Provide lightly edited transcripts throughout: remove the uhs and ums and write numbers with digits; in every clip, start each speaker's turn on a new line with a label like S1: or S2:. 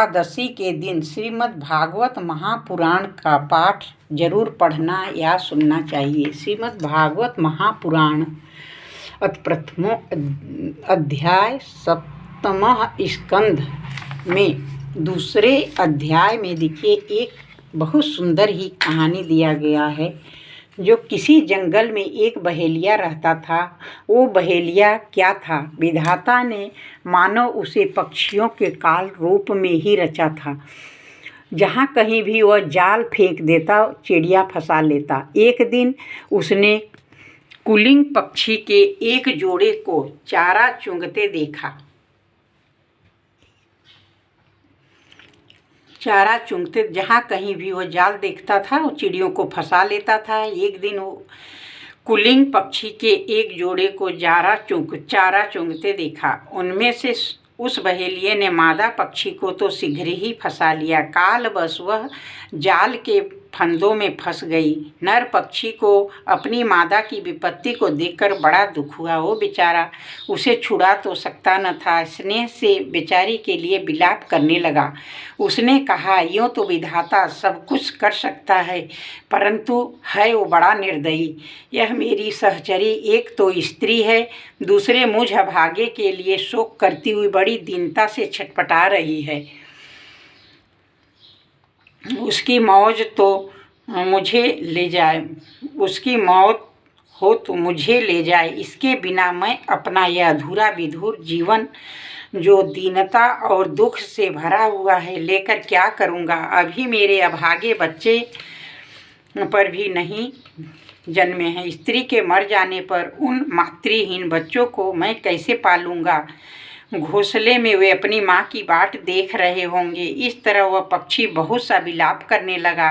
S1: एकादशी के दिन श्रीमद् भागवत महापुराण का पाठ जरूर पढ़ना या सुनना चाहिए। श्रीमद् भागवत महापुराण प्रथमो अध्याय सप्तमः स्कंध में दूसरे अध्याय में देखिए एक बहुत सुंदर ही कहानी दिया गया है। जो किसी जंगल में एक बहेलिया रहता था। वो बहेलिया क्या था, विधाता ने मानो उसे पक्षियों के काल रूप में ही रचा था। जहाँ कहीं भी वह जाल फेंक देता, चिड़िया फंसा लेता। एक दिन उसने कुलिंग पक्षी के एक जोड़े को चारा चुंगते देखा। चारा चुंगते जहाँ कहीं भी वो जाल देखता था, वो चिड़ियों को फंसा लेता था। एक दिन वो कुलिंग पक्षी के एक जोड़े को चारा चुंगते देखा। उनमें से उस बहेलिये ने मादा पक्षी को तो शीघ्र ही फंसा लिया। कालवश वह जाल के फंदों में फंस गई। नर पक्षी को अपनी मादा की विपत्ति को देखकर बड़ा दुख हुआ। वो बेचारा उसे छुड़ा तो सकता न था। स्नेह से बेचारी के लिए विलाप करने लगा। उसने कहा, यूँ तो विधाता सब कुछ कर सकता है, परंतु है वो बड़ा निर्दयी। यह मेरी सहचरी एक तो स्त्री है, दूसरे मुझ अभागे के लिए शोक करती हुई बड़ी दीनता से छटपटा रही है। उसकी मौज तो मुझे ले जाए, उसकी मौत हो तो मुझे ले जाए। इसके बिना मैं अपना यह अधूरा विधुर जीवन जो दीनता और दुख से भरा हुआ है लेकर क्या करूँगा। अभी मेरे अभागे बच्चे पर भी नहीं जन्मे हैं। स्त्री के मर जाने पर उन मातृहीन बच्चों को मैं कैसे पालूँगा। घोंसले में वे अपनी माँ की बाट देख रहे होंगे। इस तरह वह पक्षी बहुत सा विलाप करने लगा।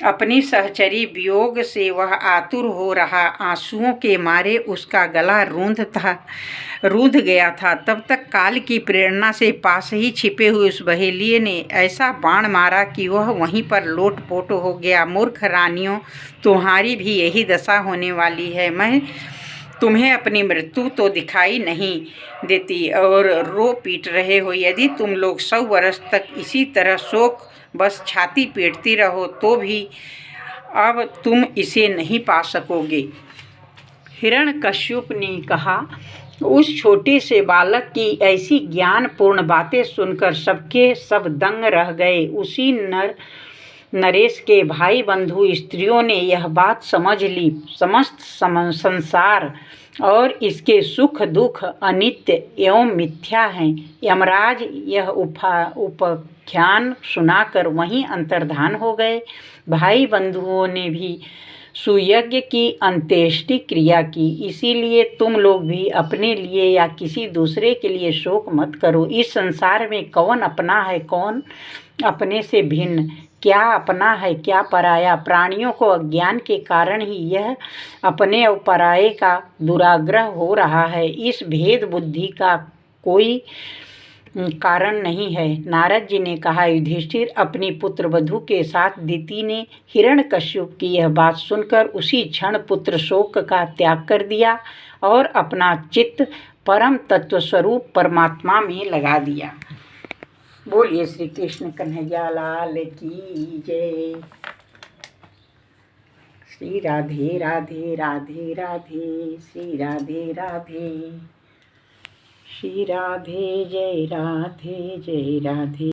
S1: अपनी सहचरी वियोग से वह आतुर हो रहा। आंसुओं के मारे उसका गला रूंध गया था। तब तक काल की प्रेरणा से पास ही छिपे हुए उस बहेलिये ने ऐसा बाण मारा कि वह वहीं पर लोटपोट हो गया। मूर्ख रानियों, तुम्हारी भी यही दशा होने वाली है। मैं तुम्हें अपनी मृत्यु तो दिखाई नहीं देती और रो पीट रहे हो। यदि तुम लोग 100 वर्ष तक इसी तरह शोक बस छाती पीटती रहो तो भी अब तुम इसे नहीं पा सकोगे। हिरण्यकश्यप ने कहा, उस छोटे से बालक की ऐसी ज्ञानपूर्ण बातें सुनकर सबके सब दंग रह गए। उसी नरेश के भाई बंधु स्त्रियों ने यह बात समझ ली। समस्त संसार और इसके सुख दुख अनित्य एवं मिथ्या हैं। यमराज यह उपाख्यान सुनाकर वहीं अंतर्धान हो गए। भाई बंधुओं ने भी सुयज्ञ की अंत्येष्टि क्रिया की। इसीलिए तुम लोग भी अपने लिए या किसी दूसरे के लिए शोक मत करो। इस संसार में कौन अपना है, कौन अपने से भिन्न, क्या अपना है क्या पराया। प्राणियों को अज्ञान के कारण ही यह अपने और पराये का दुराग्रह हो रहा है। इस भेद बुद्धि का कोई कारण नहीं है। नारद जी ने कहा, युधिष्ठिर, अपनी पुत्र वधू के साथ दिति ने हिरण्यकश्यप की यह बात सुनकर उसी क्षण पुत्र शोक का त्याग कर दिया और अपना चित्त परम तत्व स्वरूप परमात्मा में लगा दिया। बोलिए श्री कृष्ण कन्हैया लाल की जय। श्री राधे राधे राधे राधे, श्री राधे राधे, श्री राधे जय राधे जय राधे।